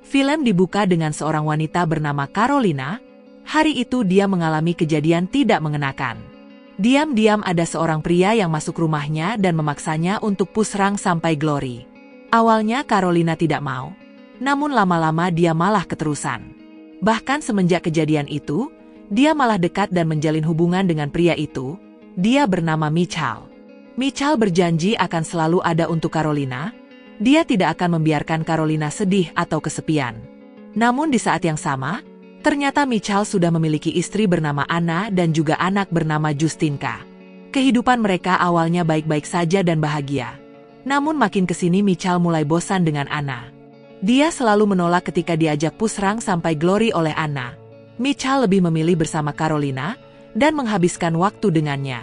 Film dibuka dengan seorang wanita bernama Carolina. Hari itu dia mengalami kejadian tidak mengenakan. Diam-diam ada seorang pria yang masuk rumahnya dan memaksanya untuk pusrang sampai Glory. Awalnya Carolina tidak mau, namun lama-lama dia malah keterusan. Bahkan semenjak kejadian itu, dia malah dekat dan menjalin hubungan dengan pria itu. Dia bernama Mitchell. Mitchell berjanji akan selalu ada untuk Carolina. Dia tidak akan membiarkan Carolina sedih atau kesepian. Namun di saat yang sama, ternyata Mitchell sudah memiliki istri bernama Anna dan juga anak bernama Justinka. Kehidupan mereka awalnya baik-baik saja dan bahagia. Namun makin kesini Mitchell mulai bosan dengan Anna. Dia selalu menolak ketika diajak pusrang sampai Glory oleh Anna. Mitchell lebih memilih bersama Carolina dan menghabiskan waktu dengannya.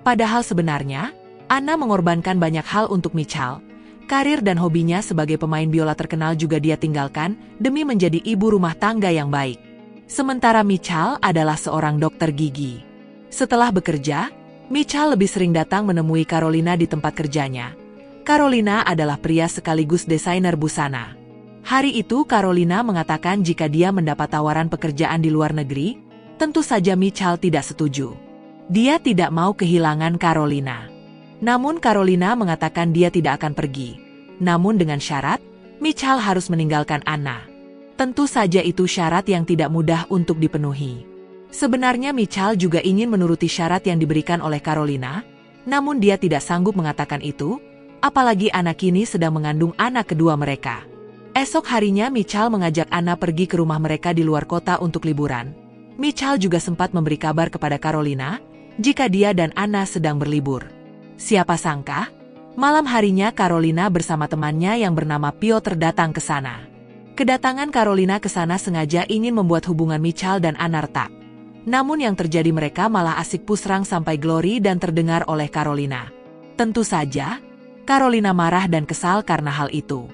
Padahal sebenarnya, Anna mengorbankan banyak hal untuk Mitchell. Karir dan hobinya sebagai pemain biola terkenal juga dia tinggalkan demi menjadi ibu rumah tangga yang baik. Sementara Mitchell adalah seorang dokter gigi. Setelah bekerja, Mitchell lebih sering datang menemui Carolina di tempat kerjanya. Carolina adalah pria sekaligus desainer busana. Hari itu Carolina mengatakan jika dia mendapat tawaran pekerjaan di luar negeri, tentu saja Mitchell tidak setuju. Dia tidak mau kehilangan Carolina. Namun Carolina mengatakan dia tidak akan pergi. Namun dengan syarat, Mitchell harus meninggalkan Anna. Tentu saja itu syarat yang tidak mudah untuk dipenuhi. Sebenarnya Mitchell juga ingin menuruti syarat yang diberikan oleh Carolina, namun dia tidak sanggup mengatakan itu, apalagi Anna kini sedang mengandung anak kedua mereka. Esok harinya Mitchell mengajak Anna pergi ke rumah mereka di luar kota untuk liburan. Mitchell juga sempat memberi kabar kepada Carolina jika dia dan Anna sedang berlibur. Siapa sangka, malam harinya Carolina bersama temannya yang bernama Piotr datang ke sana. Kedatangan Carolina ke sana sengaja ingin membuat hubungan Mitchell dan Anna retak. Namun yang terjadi mereka malah asik pusrang sampai Glory dan terdengar oleh Carolina. Tentu saja, Carolina marah dan kesal karena hal itu.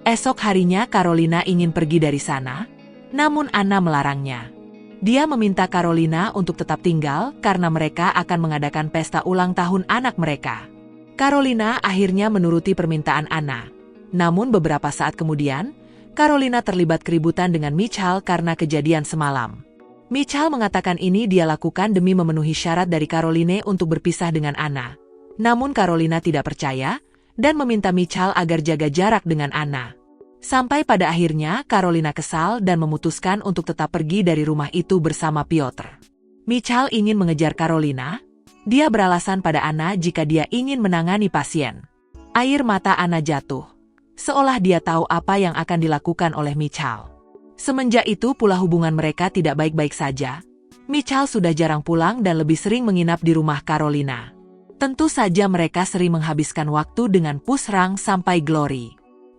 Esok harinya Carolina ingin pergi dari sana, namun Anna melarangnya. Dia meminta Carolina untuk tetap tinggal karena mereka akan mengadakan pesta ulang tahun anak mereka. Carolina akhirnya menuruti permintaan Anna. Namun beberapa saat kemudian, Carolina terlibat keributan dengan Mitchell karena kejadian semalam. Mitchell mengatakan ini dia lakukan demi memenuhi syarat dari Carolina untuk berpisah dengan Anna. Namun Carolina tidak percaya dan meminta Mitchell agar jaga jarak dengan Anna. Sampai pada akhirnya Carolina kesal dan memutuskan untuk tetap pergi dari rumah itu bersama Piotr. Mitchell ingin mengejar Carolina. Dia beralasan pada Anna jika dia ingin menangani pasien. Air mata Anna jatuh, seolah dia tahu apa yang akan dilakukan oleh Mitchell. Semenjak itu pula hubungan mereka tidak baik-baik saja. Mitchell sudah jarang pulang dan lebih sering menginap di rumah Carolina. Tentu saja mereka sering menghabiskan waktu dengan pusrang sampai Glory.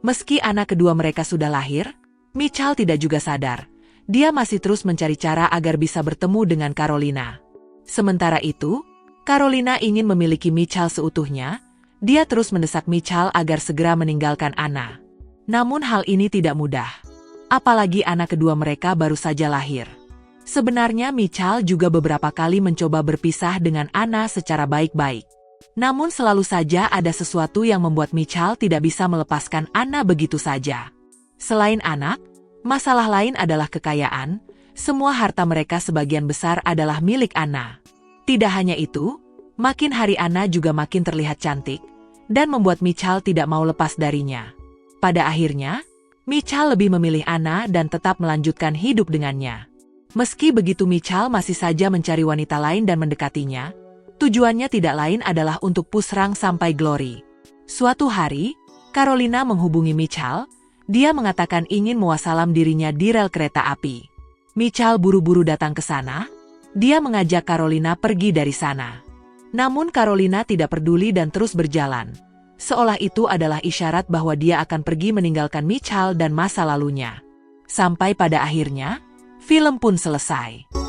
Meski anak kedua mereka sudah lahir, Mitchell tidak juga sadar. Dia masih terus mencari cara agar bisa bertemu dengan Carolina. Sementara itu, Carolina ingin memiliki Mitchell seutuhnya. Dia terus mendesak Mitchell agar segera meninggalkan Anna. Namun hal ini tidak mudah. Apalagi anak kedua mereka baru saja lahir. Sebenarnya Mitchell juga beberapa kali mencoba berpisah dengan Anna secara baik-baik. Namun selalu saja ada sesuatu yang membuat Mitchell tidak bisa melepaskan Anna begitu saja. Selain anak, masalah lain adalah kekayaan. Semua harta mereka sebagian besar adalah milik Anna. Tidak hanya itu, makin hari Anna juga makin terlihat cantik, dan membuat Mitchell tidak mau lepas darinya. Pada akhirnya, Mitchell lebih memilih Anna dan tetap melanjutkan hidup dengannya. Meski begitu Mitchell masih saja mencari wanita lain dan mendekatinya. Tujuannya tidak lain adalah untuk pusrang sampai Glory. Suatu hari, Carolina menghubungi Mitchell. Dia mengatakan ingin muasalam dirinya di rel kereta api. Mitchell buru-buru datang ke sana. Dia mengajak Carolina pergi dari sana. Namun Carolina tidak peduli dan terus berjalan. Seolah itu adalah isyarat bahwa dia akan pergi meninggalkan Mitchell dan masa lalunya. Sampai pada akhirnya, film pun selesai.